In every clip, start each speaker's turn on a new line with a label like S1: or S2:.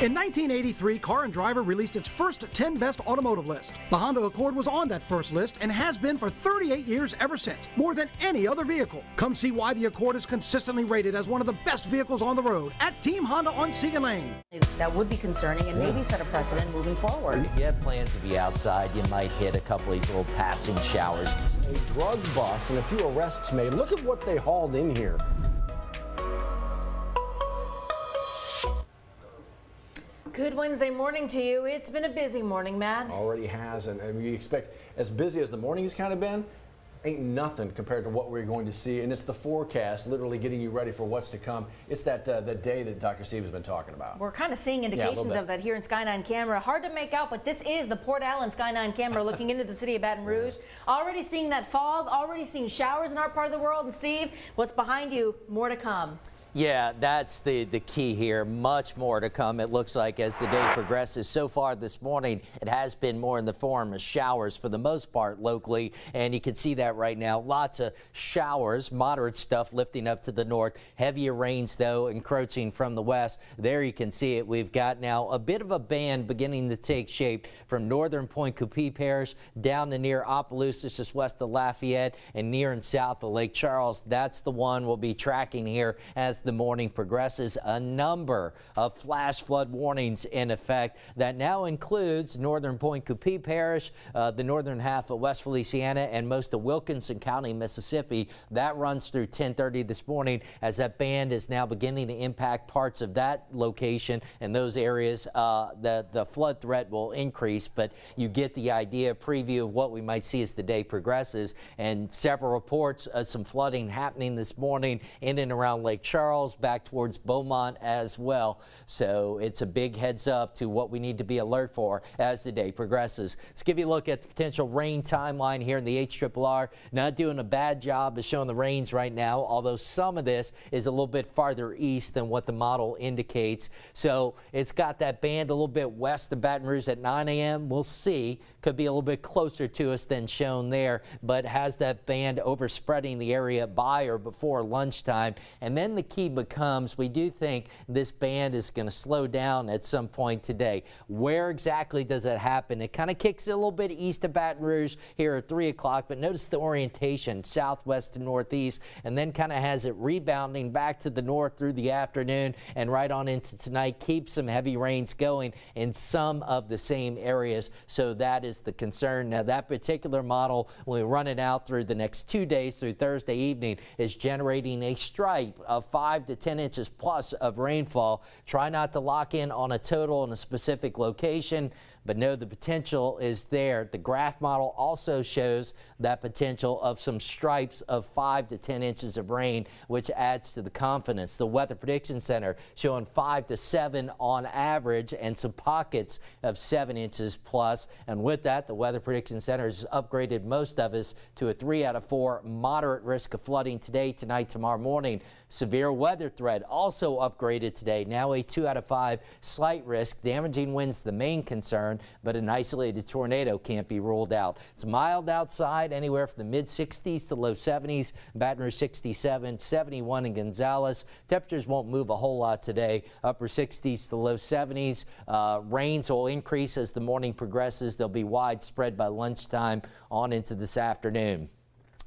S1: In 1983, Car and Driver released its first 10 best automotive list. The Honda Accord was on that first list and has been for 38 years ever since, more than any other vehicle. Come see why the Accord is consistently rated as one of the best vehicles on the road at Team Honda on Siegen Lane.
S2: That would be concerning and maybe set a precedent moving forward.
S3: If you have plans to be outside, you might hit a couple of these little passing showers.
S4: A drug bust and a few arrests made. Look at what they hauled in here.
S2: Good Wednesday morning to you. It's been a busy morning, Matt.
S4: Already has, and we expect as busy as the morning has kind of been, ain't nothing compared to what we're going to see. And it's the forecast, literally getting you ready for what's to come. It's that day that Dr. Steve has been talking about.
S2: We're kind of seeing indications of that here in Sky 9 camera. Hard to make out, but this is the Port Allen Sky 9 camera looking into the city of Baton Rouge. Already seeing that fog, already seeing showers in our part of the world. And Steve, what's behind you? More to come.
S3: Yeah, that's the key here. Much more to come, it looks like, as the day progresses. So far this morning, it has been more in the form of showers for the most part locally, and you can see that right now. Lots of showers, moderate stuff lifting up to the north. Heavier rains, though, encroaching from the west. There you can see it. We've got now a bit of a band beginning to take shape from northern Point Coupee Parish down to near Opelousas, just west of Lafayette, and near and south of Lake Charles. That's the one we'll be tracking here as the morning progresses. A number of flash flood warnings in effect. That now includes northern Point Coupee Parish, the northern half of West Louisiana, and most of Wilkinson County, Mississippi. That runs through 10:30 this morning as that band is now beginning to impact parts of that location and those areas. The flood threat will increase, but you get the idea, preview of what we might see as the day progresses. And several reports of some flooding happening this morning in and around Lake Charles, back towards Beaumont as well. So it's a big heads up to what we need to be alert for as the day progresses. Let's give you a look at the potential rain timeline here in the HRRR. Not doing a bad job of showing the rains right now, although some of this is a little bit farther east than what the model indicates. So it's got that band a little bit west of Baton Rouge at 9 a.m. We'll see. Could be a little bit closer to us than shown there, but has that band overspreading the area by or before lunchtime. And then the key becomes, we do think this band is going to slow down at some point today. Where exactly does that happen? It kind of kicks it a little bit east of Baton Rouge here at 3 o'clock, but notice the orientation, southwest to northeast, and then kind of has it rebounding back to the north through the afternoon and right on into tonight. Keep some heavy rains going in some of the same areas, so that is the concern. Now, that particular model, when we run it out through the next 2 days through Thursday evening, is generating a stripe of 5 to 10 inches plus of rainfall. Try not to lock in on a total in a specific location, but know the potential is there. The graph model also shows that potential of some stripes of 5 to 10 inches of rain, which adds to the confidence. The Weather Prediction Center showing 5 to 7 on average and some pockets of 7 inches plus. And with that, the Weather Prediction Center has upgraded most of us to a 3 out of 4 moderate risk of flooding today, tonight, tomorrow morning. Severe weather threat also upgraded today. Now a 2 out of 5 slight risk. Damaging winds the main concern, but an isolated tornado can't be ruled out. It's mild outside, anywhere from the mid-60s to low 70s. Baton Rouge 67, 71 in Gonzales. Temperatures won't move a whole lot today. Upper 60s to low 70s. Rains will increase as the morning progresses. They'll be widespread by lunchtime on into this afternoon.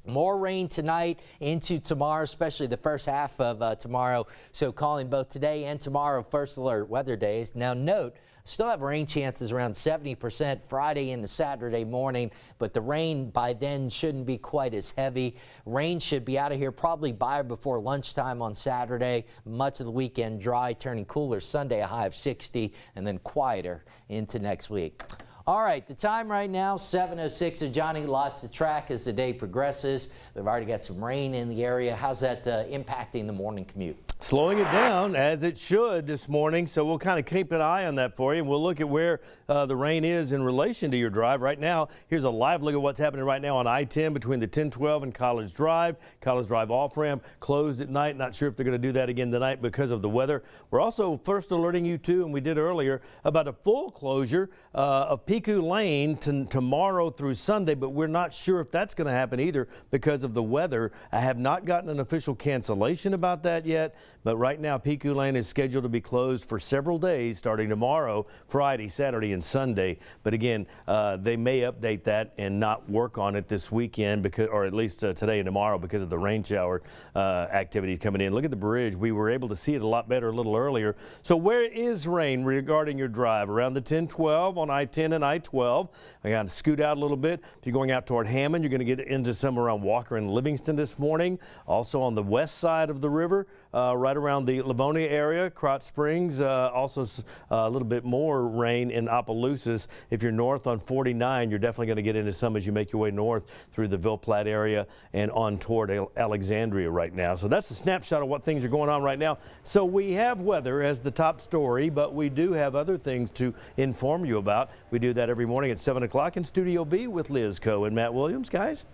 S3: More rain tonight into tomorrow, especially the first half of tomorrow. So calling both today and tomorrow first alert weather days. Now note, still have rain chances around 70% Friday into Saturday morning, but the rain by then shouldn't be quite as heavy. Rain should be out of here probably by or before lunchtime on Saturday. Much of the weekend dry, turning cooler Sunday, a high of 60, and then quieter into next week. All right, the time right now, 7:06. So Johnny, lots to track as the day progresses. We've already got some rain in the area. How's that impacting the morning commute?
S5: Slowing it down, as it should this morning, so we'll kind of keep an eye on that for you, and we'll look at where the rain is in relation to your drive. Right now, here's a live look at what's happening right now on I-10 between the 1012 and College Drive. College Drive off-ramp closed at night. Not sure if they're going to do that again tonight because of the weather. We're also first alerting you, too, and we did earlier, about a full closure of Pico Lane tomorrow through Sunday, but we're not sure if that's going to happen either because of the weather. I have not gotten an official cancellation about that yet. But right now, Piku Lane is scheduled to be closed for several days starting tomorrow, Friday, Saturday, and Sunday. But again, they may update that and not work on it this weekend, because, or at least today and tomorrow, because of the rain shower activities coming in. Look at the bridge. We were able to see it a lot better a little earlier. So where is rain regarding your drive? Around the 10-12 on I-10 and I-12. I got to scoot out a little bit. If you're going out toward Hammond, you're going to get into some around Walker and Livingston this morning. Also on the west side of the river, right around the Livonia area, Crotch Springs. Also a little bit more rain in Opelousas. If you're north on 49, you're definitely going to get into some as you make your way north through the Ville Platte area and on toward Alexandria right now. So that's a snapshot of what things are going on right now. So we have weather as the top story, but we do have other things to inform you about. We do that every morning at 7 o'clock in Studio B with Liz Coe and Matt Williams. Guys?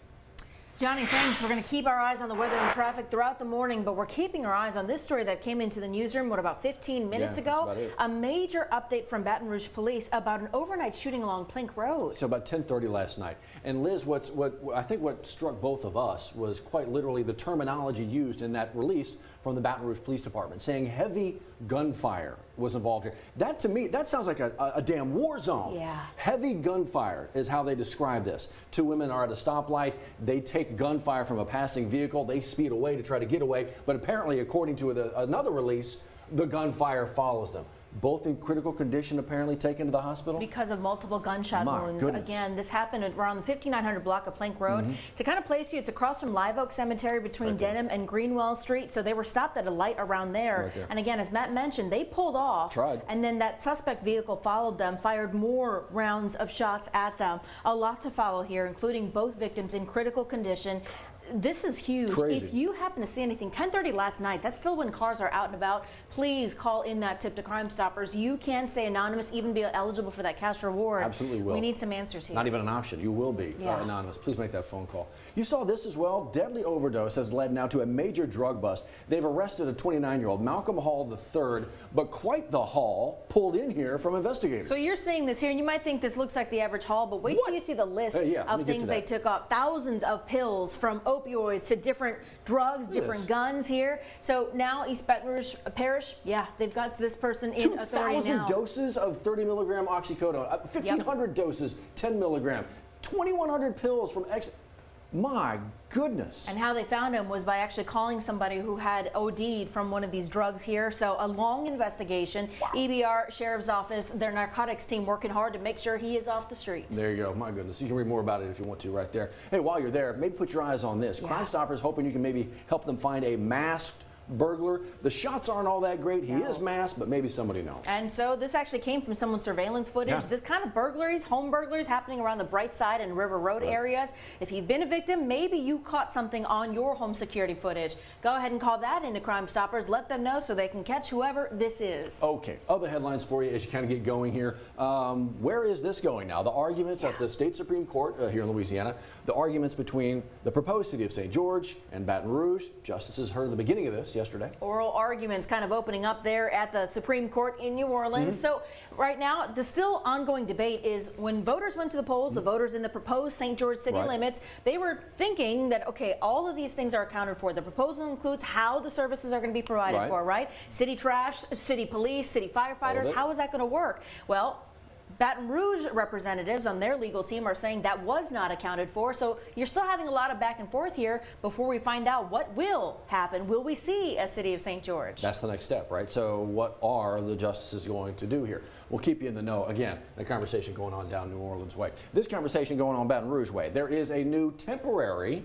S2: Johnny, thanks. We're going to keep our eyes on the weather and traffic throughout the morning, but we're keeping our eyes on this story that came into the newsroom, about 15 minutes ago? A major update from Baton Rouge Police about an overnight shooting along Plink Road.
S4: So about 10:30 last night. And Liz, I think what struck both of us was quite literally the terminology used in that release from the Baton Rouge Police Department, saying heavy gunfire was involved here. That, to me, that sounds like a damn war zone.
S2: Yeah.
S4: Heavy gunfire is how they describe this. Two women are at a stoplight. They take gunfire from a passing vehicle. They speed away to try to get away. But apparently, according to another release, the gunfire follows them. Both in critical condition, apparently taken to the hospital?
S2: Because of multiple gunshot wounds.
S4: Goodness.
S2: Again, this happened around the 5900 block of Plink Road. To kind of place you, it's across from Live Oak Cemetery between Denham and Greenwell Street. So they were stopped at a light around there. And again, as Matt mentioned, they pulled off. And then that suspect vehicle followed them, fired more rounds of shots at them. A lot to follow here, including both victims in critical condition. This is huge.
S4: Crazy.
S2: If you happen to see anything, 10:30 last night, that's still when cars are out and about. Please call in that tip to Crime Stoppers. You can stay anonymous, even be eligible for that cash reward.
S4: Absolutely will.
S2: We need some answers here.
S4: Not even an option. You will be anonymous. Please make that phone call. You saw this as well. Deadly overdose has led now to a major drug bust. They've arrested a 29-year-old, Malcolm Hall III, but quite the haul pulled in here from investigators.
S2: So you're seeing this here, and you might think this looks like the average haul, but wait till you see the list of things they took off. Thousands of pills, from opioids to different drugs, different guns here. So now East Baton Rouge Parish, they've got this person in authority now.
S4: 2,000 doses of 30 milligram oxycodone, 1,500 doses, 10 milligram, 2,100 pills from My goodness.
S2: And how they found him was by actually calling somebody who had OD'd from one of these drugs here. So a long investigation. EBR, Sheriff's Office, their narcotics team working hard to make sure he is off the street.
S4: There you go. My goodness. You can read more about it if you want to right there. Hey, while you're there, maybe put your eyes on this. Crime Stoppers hoping you can maybe help them find a masked burglar. The shots aren't all that great. He is masked, but maybe somebody knows.
S2: And so this actually came from someone's surveillance footage. This kind of burglaries, home burglaries, happening around the Bright Side and River Road areas. If you've been a victim, maybe you caught something on your home security footage. Go ahead and call that into Crime Stoppers. Let them know so they can catch whoever this is.
S4: Okay, other headlines for you as you kind of get going here. Where is this going now? The arguments at the state Supreme Court here in Louisiana, the arguments between the proposed city of St. George and Baton Rouge. Justices heard the beginning of this yesterday.
S2: Oral arguments kind of opening up there at the Supreme Court in New Orleans. So right now, the still ongoing debate is when voters went to the polls, the voters in the proposed St. George city limits, they were thinking that, okay, all of these things are accounted for. The proposal includes how the services are going to be provided for, right? City trash, city police, city firefighters. How is that going to work? Well, Baton Rouge representatives on their legal team are saying that was not accounted for. So you're still having a lot of back and forth here before we find out what will happen. Will we see a city of St. George?
S4: That's the next step, right? So what are the justices going to do here? We'll keep you in the know. Again, the conversation going on down New Orleans way. This conversation going on Baton Rouge way. There is a new temporary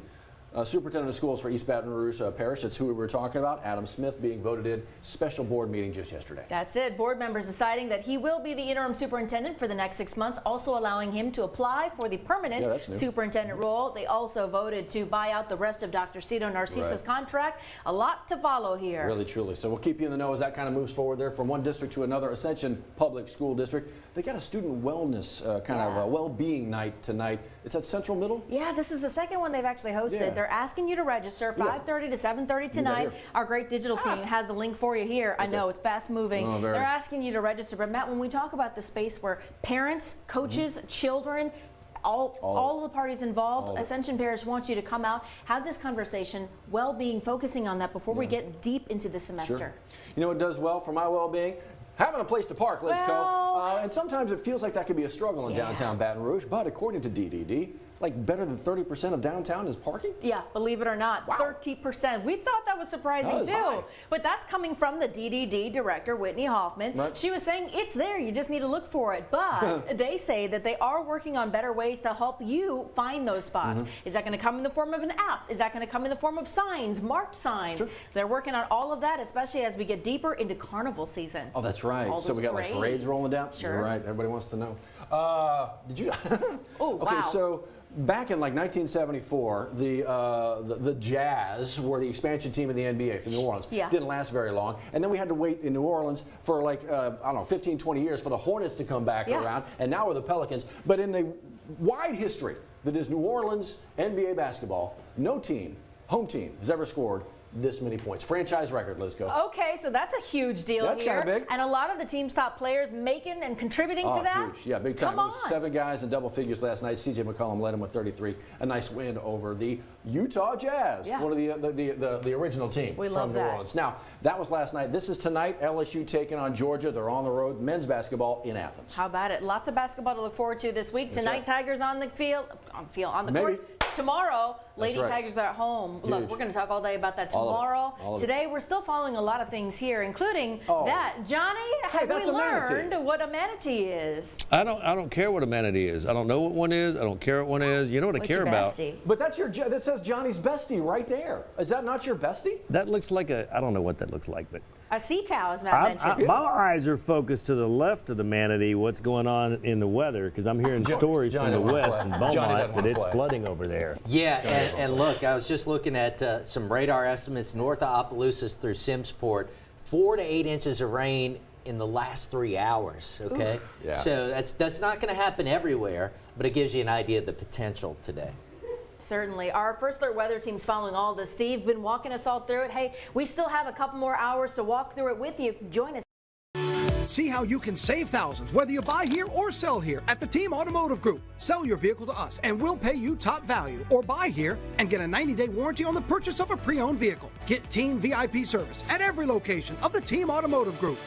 S4: superintendent of schools for East Baton Rouge Parish. That's who we were talking about. Adam Smith being voted in. Special board meeting just yesterday.
S2: That's it. Board members deciding that he will be the interim superintendent for the next 6 months, also allowing him to apply for the permanent superintendent role. They also voted to buy out the rest of Dr. Cito Narcisa's contract. A lot to follow here.
S4: Really, truly. So we'll keep you in the know as that kind of moves forward there from one district to another. Ascension Public School District. They got a student wellness kind of well-being night tonight. It's at Central Middle?
S2: Yeah, this is the second one they've actually hosted. They're asking you to register 5:30 to 7:30 tonight. Our great digital team has the link for you here. I know it's fast moving. They're asking you to register. But Matt, when we talk about the space where parents, coaches, children, all the parties involved. Ascension Parish wants you to come out, have this conversation, well-being, focusing on that before we get deep into the semester.
S4: Sure. You know what does well for my well-being? Having a place to park, Lizco. And sometimes it feels like that could be a struggle in downtown Baton Rouge, but according to DDD, like better than 30% of downtown is parking?
S2: Yeah, believe it or not, 30%. We thought that was surprising too.
S4: High.
S2: But that's coming from the DDD director, Whitney Hoffman.
S4: Right.
S2: She was saying it's there, you just need to look for it. But they say that they are working on better ways to help you find those spots. Is that going to come in the form of an app? Is that going to come in the form of signs, marked signs? Sure. They're working on all of that, especially as we get deeper into carnival season.
S4: Oh, that's right. So we got like parades rolling down?
S2: Sure.
S4: You're right. Everybody wants to know. Did you?
S2: Oh, wow.
S4: Okay, so back in like 1974, the Jazz were the expansion team of the NBA for New Orleans.
S2: Yeah.
S4: Didn't last very long. And then we had to wait in New Orleans for like, I don't know, 15, 20 years for the Hornets to come back around. And now we're the Pelicans. But in the wide history that is New Orleans NBA basketball, no team, home team, has ever scored this many points. Franchise record, Lizco.
S2: Okay, so that's a huge deal
S4: That's
S2: here.
S4: kinda big.
S2: And a lot of the team's top players making and contributing to that.
S4: Huge. Yeah, big time.
S2: Come
S4: It was
S2: on.
S4: 7 guys in double figures last night. CJ McCollum led him with 33. A nice win over the Utah Jazz, one of the original team from New Orleans. Now, that was last night. This is tonight. LSU taking on Georgia. They're on the road. Men's basketball in Athens.
S2: How about it? Lots of basketball to look forward to this week.
S4: That's
S2: Tonight,
S4: right.
S2: Tigers on the court. Tomorrow, Lady
S4: right.
S2: Tigers are at home.
S4: Huge.
S2: Look, we're going to talk all day about that
S4: All of it.
S2: tomorrow.
S4: All of it.
S2: Today, we're still following a lot of things here, including that. Johnny, have
S4: that's
S2: we
S4: a manatee.
S2: learned what a manatee is?
S5: I don't care what a manatee is. I don't know what one is. I don't care what one is. You know what I
S2: What's
S5: care
S2: your
S5: about?
S2: bestie?
S4: But that's that says Johnny's bestie right there. Is that not your bestie?
S5: That looks like I don't know what that looks like, but
S2: A sea cow, as Matt mentioned.
S5: my eyes are focused to the left of the manatee, what's going on in the weather, because I'm hearing stories from the west and Beaumont that it's flooding over there.
S3: Yeah, and look, I was just looking at some radar estimates north of Opelousas through Simmsport, 4 to 8 inches of rain in the last 3 hours, okay?
S4: Yeah.
S3: So that's not going to happen everywhere, but it gives you an idea of the potential today.
S2: Certainly. Our First Alert weather team's following all this. Steve, been walking us all through it. Hey, we still have a couple more hours to walk through it with you. Join us.
S1: See how you can save thousands whether you buy here or sell here at the Team Automotive Group. Sell your vehicle to us and we'll pay you top value, or buy here and get a 90-day warranty on the purchase of a pre-owned vehicle. Get Team VIP service at every location of the Team Automotive Group.